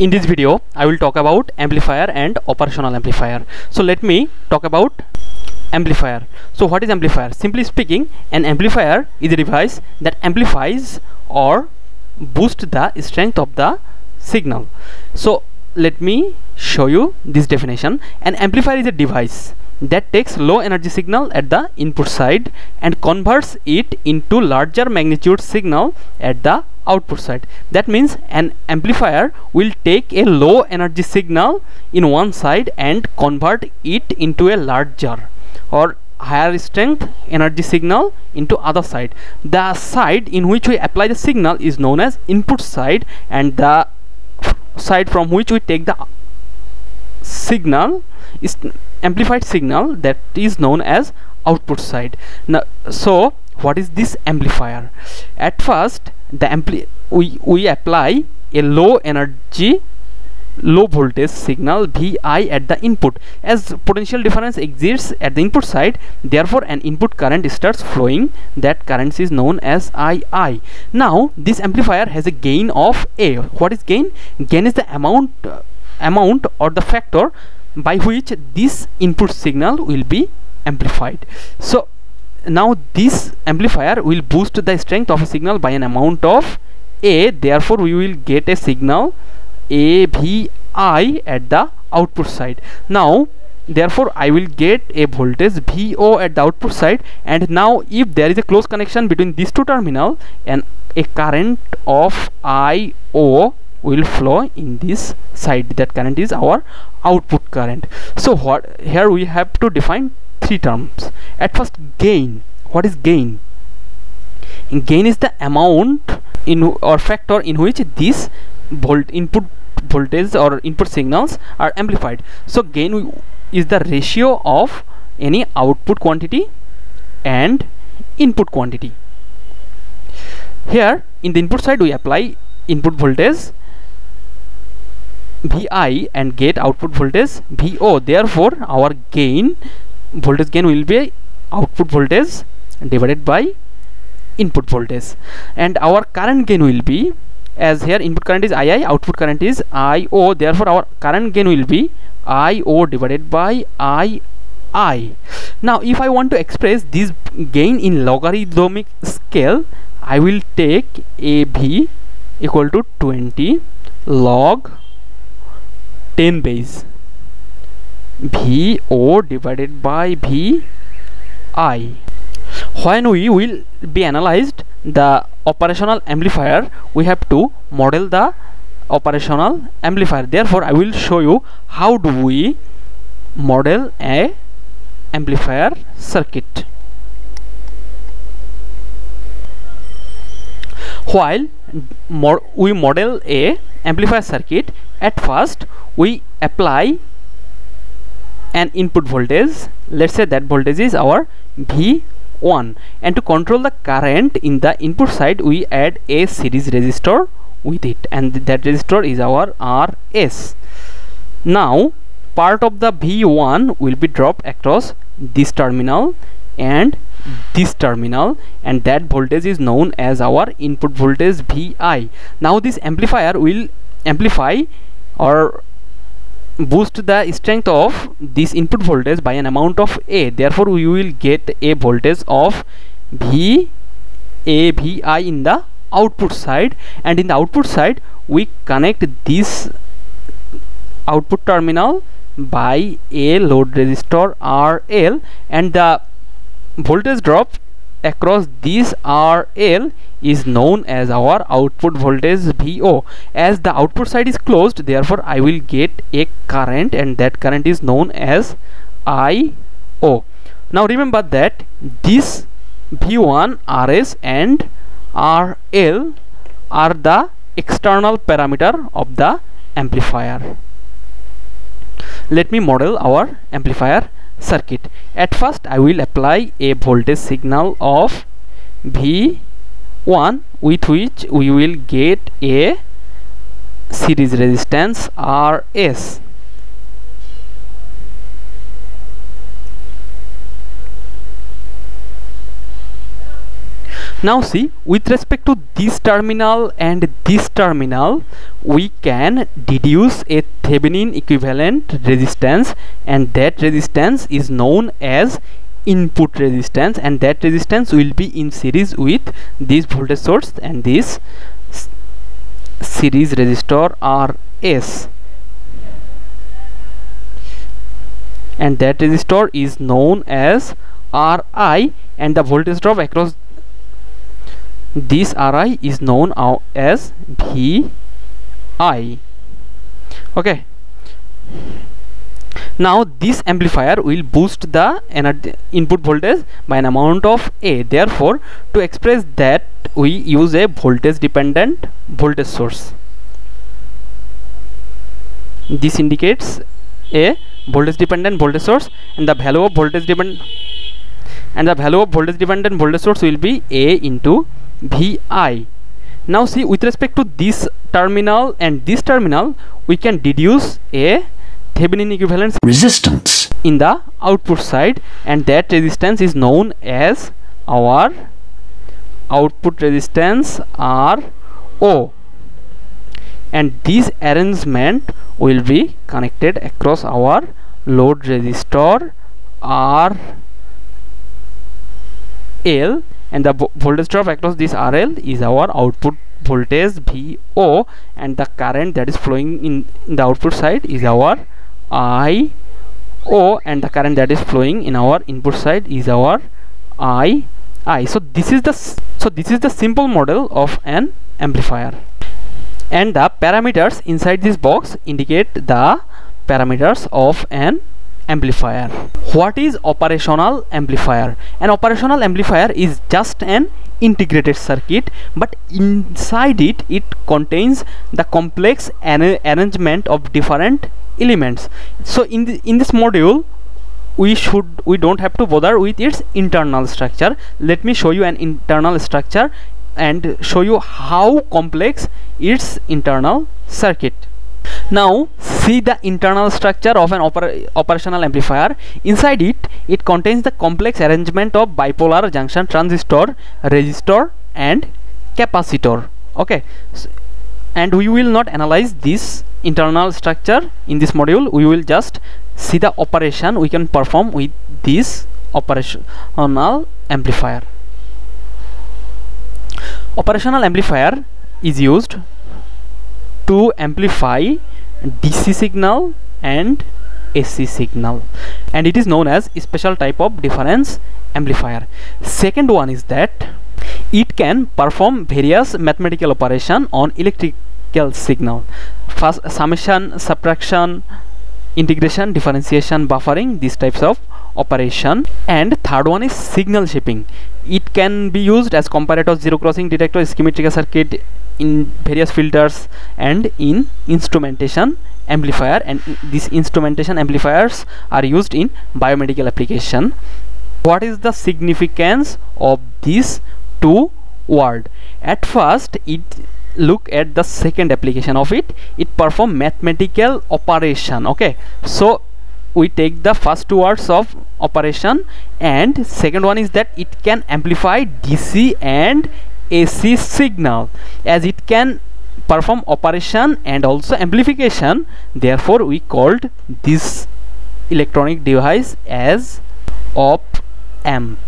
In this video, I will talk about amplifier and operational amplifier. So let me talk about amplifier. So what is amplifier? Simply speaking, an amplifier is a device that amplifies or boosts the strength of the signal. So let me show you this definition. An amplifier is a device that takes low energy signal at the input side and converts it into larger magnitude signal at the output side. That means an amplifier will take a low energy signal in one side and convert it into a larger or higher strength energy signal into other side. The side in which we apply the signal is known as input side, and the side from which we take the signal is amplified signal, that is known as output side. Now, so what is this amplifier? At first, we apply a low energy, low voltage signal Vi at the input. As potential difference exists at the input side, therefore an input current starts flowing. That current is known as II. Now this amplifier has a gain of A. What is gain? Gain is the amount or the factor by which this input signal will be amplified. So now this amplifier will boost the strength of a signal by an amount of A. Therefore we will get a signal AVI at the output side. Now therefore I will get a voltage VO at the output side, and now if there is a close connection between these two terminals, and a current of IO will flow in this side. That current is our output current. So what here we have to define three terms. At first, gain. What is gain? Gain is the amount in or factor in which this input voltage or input signals are amplified. So gain is the ratio of any output quantity and input quantity. Here in the input side we apply input voltage Vi and get output voltage Vo. Therefore our gain, voltage gain, will be output voltage divided by input voltage, and our current gain will be, as here input current is II, output current is IO, therefore our current gain will be IO divided by II. Now if I want to express this gain in logarithmic scale, I will take AV equal to 20 log 10 base VO divided by Vi. When we will be analyzed the operational amplifier, we have to model the operational amplifier. Therefore I will show you how do we model a amplifier circuit. While we model a amplifier circuit, at first we apply an input voltage. Let's say that voltage is our V1, and to control the current in the input side we add a series resistor with it, and that resistor is our RS. Now part of the V1 will be dropped across this terminal and this terminal, and that voltage is known as our input voltage Vi. Now this amplifier will amplify or boost the strength of this input voltage by an amount of A. Therefore we will get a voltage of VI in the output side, and in the output side we connect this output terminal by a load resistor RL, and the voltage drop across this RL is known as our output voltage VO. As the output side is closed, therefore I will get a current, and that current is known as IO. Now remember that this V1, RS and RL are the external parameter of the amplifier. Let me model our amplifier circuit. At first I will apply a voltage signal of V1 with which we will get a series resistance RS. Now see, with respect to this terminal and this terminal, we can deduce a Thevenin equivalent resistance, and that resistance is known as input resistance, and that resistance will be in series with this voltage source and this series resistor Rs, and that resistor is known as Ri, and the voltage drop across this Ri is known as Vi. Okay, now this amplifier will boost the energy input voltage by an amount of A. Therefore, to express that, we use a voltage dependent voltage source. This indicates a voltage dependent voltage source, and the value of voltage dependent voltage source will be A into Vi. Now see, with respect to this terminal and this terminal, we can deduce a Thevenin equivalence resistance in the output side, and that resistance is known as our output resistance Ro, and this arrangement will be connected across our load resistor RL, and the voltage drop across this RL is our output voltage VO, and the current that is flowing in the output side is our IO, and the current that is flowing in our input side is our II. So this is the simple model of an amplifier, and the parameters inside this box indicate the parameters of an amplifier. What is operational amplifier? An operational amplifier is just an integrated circuit, but inside it contains the complex arrangement of different elements. So in this module, we don't have to bother with its internal structure. Let me show you an internal structure and show you how complex its internal circuit. Now see the internal structure of an operational amplifier. Inside it contains the complex arrangement of bipolar junction transistor, resistor and capacitor. Okay, and we will not analyze this internal structure in this module. We will just see the operation we can perform with this operational amplifier. Operational amplifier is used to amplify DC signal and AC signal, and it is known as a special type of difference amplifier. Second one is that it can perform various mathematical operation on electrical signal. First, summation, subtraction, integration, differentiation, buffering, these types of operation. And third one is signal shaping. It can be used as comparator, zero crossing detector, ischemic trigger circuit, in various filters, and in instrumentation amplifier, and these instrumentation amplifiers are used in biomedical application. What is the significance of these two words? At first, look at the second application of it perform mathematical operation. Okay, so we take the first two words of operation, and second one is that it can amplify DC and AC signal, as it can perform operation and also amplification. Therefore we called this electronic device as op amp.